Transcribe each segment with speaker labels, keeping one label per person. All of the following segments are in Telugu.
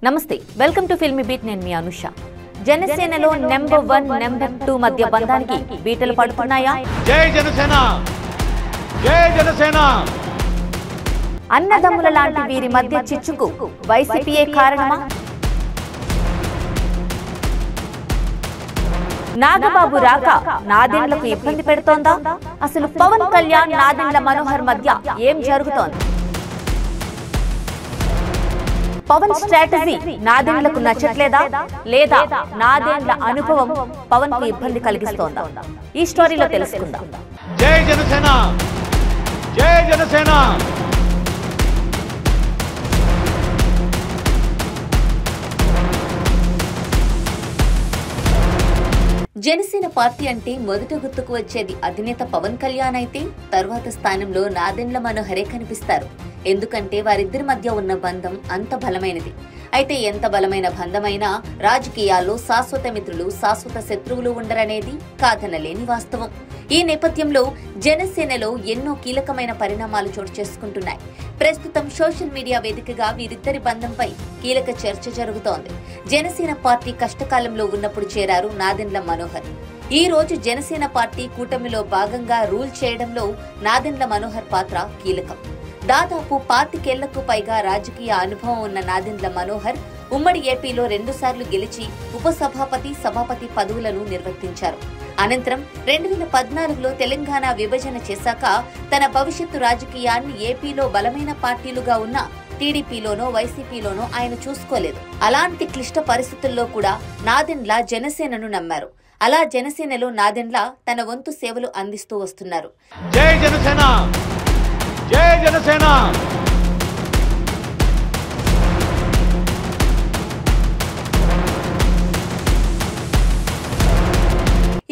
Speaker 1: నమస్తే, వెల్కమ్ టు ఫిల్మీ బీట్. నేను మీ అనుష. జనసేనలో నెంబర్ 1, నెంబర్ 2 మధ్య బంధానికి బీటలు పడుతున్నాయా?
Speaker 2: జై జనసేన, జై జనసేన.
Speaker 1: అన్నదమ్ముల లాంటి వీరి మధ్య చిచ్చుకు వైసీపీయే కారణమా? నాగబాబు రాక నాదెండ్లకు ఇబ్బంది పెడుతోందా? అసలు పవన్ కళ్యాణ్, నాదెండ్ల మనోహర్ మధ్య ఏం జరుగుతోంది? పవన్ స్ట్రాటజీ నాదెండ్లకు నచ్చట్లేదా, లేదా నాదెండ్ల అనుభవం పవన్ కు ఇబ్బంది కలిగిస్తోందా? ఈ స్టోరీలో తెలుసుకుందాం.
Speaker 2: జై జనసేన, జై జనసేన.
Speaker 1: జనసేన పార్టీ అంటే మొదట గుర్తుకు వచ్చేది అధినేత పవన్ కళ్యాణ్ అయితే తరువాత స్థానంలో నాదెండ్ల మనోహరే కనిపిస్తారు. ఎందుకంటే వారిద్దరి మధ్య ఉన్న బంధం అంత బలమైనది. అయితే ఎంత బలమైన బంధమైనా రాజకీయాల్లో శాశ్వత మిత్రులు, శాశ్వత శత్రువులు ఉండరనేది కాదనలేని వాస్తవం. ఈ నేపథ్యంలో జనసేనలో ఎన్నో కీలకమైన పరిణామాలు చోటు చేసుకుంటున్నాయి. ప్రస్తుతం సోషల్ మీడియా వేదికగా వీరిద్దరి బంధంపై కీలక చర్చ జరుగుతోంది. జనసేన పార్టీ కష్టకాలంలో ఉన్నప్పుడు చేరారు నాదెండ్ల మనోహర్. ఈ రోజు జనసేన పార్టీ కూటమిలో భాగంగా రూల్ చేయడంలో నాదెండ్ల మనోహర్ పాత్ర కీలకం. దాదాపు 25 ఏళ్లకు పైగా రాజకీయ అనుభవం ఉన్న నాదెండ్ల మనోహర్ ఉమ్మడి ఏపీలో 2 సార్లు గెలిచి ఉపసభాపతి, సభాపతి పదవులను నిర్వర్తించారు. అనంతరం 2014లో తెలంగాణ విభజన చేశాక తన భవిష్యత్తు రాజకీయాన్ని ఏపీలో బలమైన పార్టీలుగా ఉన్న టీడీపీలోనో వైసీపీలోనో ఆయన చూసుకోలేదు. అలాంటి క్లిష్ట పరిస్థితుల్లో కూడా నాదెండ్ల జనసేనను నమ్మారు. అలా జనసేనలో నాదెండ్ల తన వంతు సేవలు అందిస్తూ వస్తున్నారు.
Speaker 2: జై జనసేన, జై జనసేన.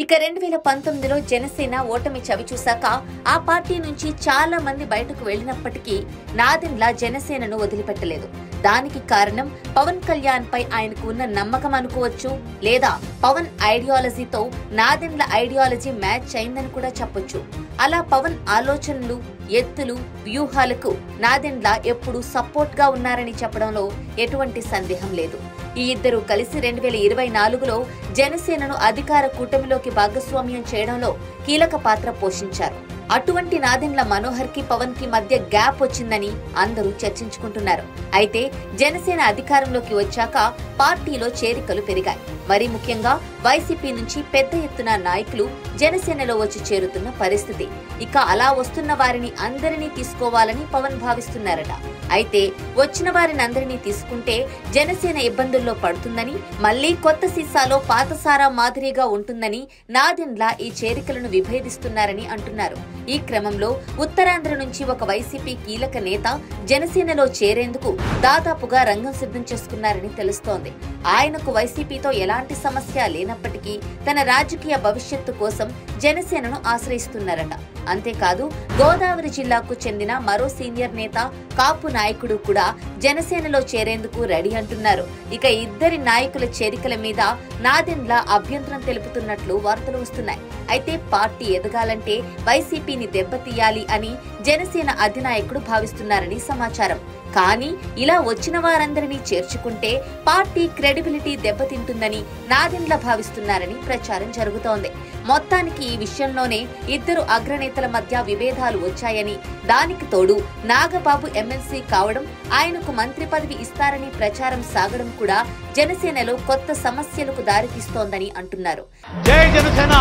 Speaker 1: ఇక 2019లో జనసేన ఓటమి చవిచూశాక ఆ పార్టీ నుంచి చాలా మంది బయటకు వెళ్లినప్పటికీ నాదెండ్ల జనసేనను వదిలిపెట్టలేదు. దానికి కారణం పవన్ కళ్యాణ్ పై ఆయనకు ఉన్న నమ్మకం అనుకోవచ్చు, లేదా పవన్ ఐడియాలజీతో నాదెండ్ల ఐడియాలజీ మ్యాచ్ అయిందని కూడా చెప్పొచ్చు. అలా పవన్ ఆలోచనలు, ఎత్తులు, వ్యూహాలకు నాదెండ్ల ఎప్పుడూ సపోర్ట్ గా ఉన్నారని చెప్పడంలో ఎటువంటి సందేహం లేదు. ఈ ఇద్దరు కలిసి 2024లో జనసేనను అధికార కూటమిలోకి భాగస్వామ్యం చేయడంలో కీలక పాత్ర పోషించారు. అటువంటి నాదెండ్ల మనోహర్ కి పవన్ కి మధ్య గ్యాప్ వచ్చిందని అందరూ చర్చించుకుంటున్నారు. అయితే జనసేన అధికారంలోకి వచ్చాక పార్టీలో చేరికలు పెరిగాయి. మరి ముఖ్యంగా వైసీపీ నుంచి పెద్ద ఎత్తున నాయకులు జనసేనలో వచ్చి చేరుతున్న పరిస్థితి. ఇక అలా వస్తున్న వారిని అందరినీ తీసుకోవాలని పవన్ భావిస్తున్నారట. అయితే వచ్చిన వారిని అందరినీ తీసుకుంటే జనసేన ఇబ్బందుల్లో పడుతుందని, మళ్లీ కొత్త సీసాలో పాత సారా మాదిరిగా ఉంటుందని నాదెండ్ల ఈ చేరికలను విభేదిస్తున్నారని అంటున్నారు. ఈ క్రమంలో ఉత్తరాంధ్ర నుంచి ఒక వైసీపీ కీలక నేత జనసేనలో చేరేందుకు దాదాపుగా రంగం సిద్ధం చేసుకున్నారని తెలుస్తోంది. ఆయనకు వైసీపీతో ఎలాంటి సమస్య లేనప్పటికీ తన రాజకీయ భవిష్యత్తు కోసం జనసేనను ఆశ్రయిస్తున్నారట. అంతేకాదు గోదావరి జిల్లాకు చెందిన మరో సీనియర్ నేత, కాపు నాయకుడు కూడా జనసేనలో చేరేందుకు రెడీ అంటున్నారు. ఇక ఇద్దరి నాయకుల చేరికల మీద నాదెండ్ల అభ్యంతరం తెలుపుతున్నట్లు వార్తలు వస్తున్నాయి. అయితే పార్టీ ఎదగాలంటే వైసీపీని దెబ్బతీయాలి అని జనసేన అధినాయకుడు భావిస్తున్నారని సమాచారం. కానీ ఇలా వచ్చిన వారందరినీ చేర్చుకుంటే పార్టీ క్రెడిబిలిటీ దెబ్బతింటుందని నాదెండ్ల భావిస్తున్నారని ప్రచారం జరుగుతోంది. మొత్తానికి ఈ విషయంలోనే ఇద్దరు అగ్రనేతల మధ్య విభేదాలు వచ్చాయని, దానికి తోడు నాగబాబు ఎమ్మెల్సీ కావడం, ఆయనకు మంత్రి పదవి ఇస్తారని ప్రచారం సాగడం కూడా జనసేనలో కొత్త సమస్యలకు దారితీస్తోందని అంటున్నారు.
Speaker 2: జై జనసేన,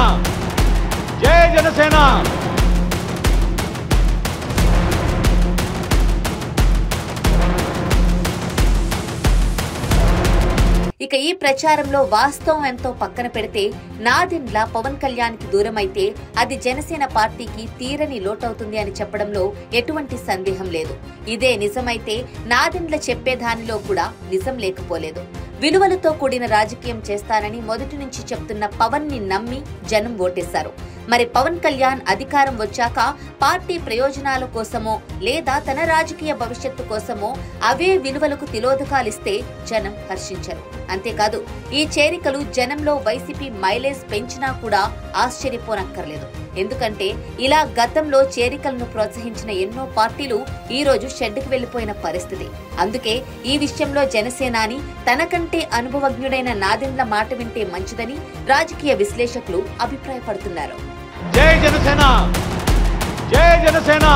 Speaker 2: జై జనసేన.
Speaker 1: ఇక ఈ ప్రచారంలో వాస్తవం ఎంతో పక్కన పెడితే నాదెండ్ల పవన్ కళ్యాణ్ కి దూరం అయితే అది జనసేన పార్టీకి తీరని లోటవుతుంది అని చెప్పడంలో ఎటువంటి సందేహం లేదు. ఇదే నిజమైతే నాదెండ్ల చెప్పేదానిలో కూడా నిజం లేకపోలేదు. విలువలతో కూడిన రాజకీయం చేస్తానని మొదటి నుంచి చెప్తున్న పవన్ ని నమ్మి జనం ఓటేశారు. మరి పవన్ కళ్యాణ్ అధికారం వచ్చాక పార్టీ ప్రయోజనాల కోసమో లేదా తన రాజకీయ భవిష్యత్తు కోసమో అవే విలువలకు తిలోదకాలిస్తే జనం హర్షించరు. అంతేకాదు ఈ చేరికలు జనంలో వైసీపీ మైలేజ్ పెంచినా కూడా ఆశ్చర్యపోనక్కర్లేదు. ఎందుకంటే ఇలా గతంలో చేరికలను ప్రోత్సహించిన ఎన్నో పార్టీలు ఈ రోజు షెడ్డుకు వెళ్లిపోయిన పరిస్థితి. అందుకే ఈ విషయంలో జనసేనాని తనకంటే అనుభవజ్ఞుడైన నాదెండ్ల మాట వింటే మంచిదని రాజకీయ విశ్లేషకులు అభిప్రాయపడుతున్నారు.
Speaker 2: జై జనసేన, జై జనసేన.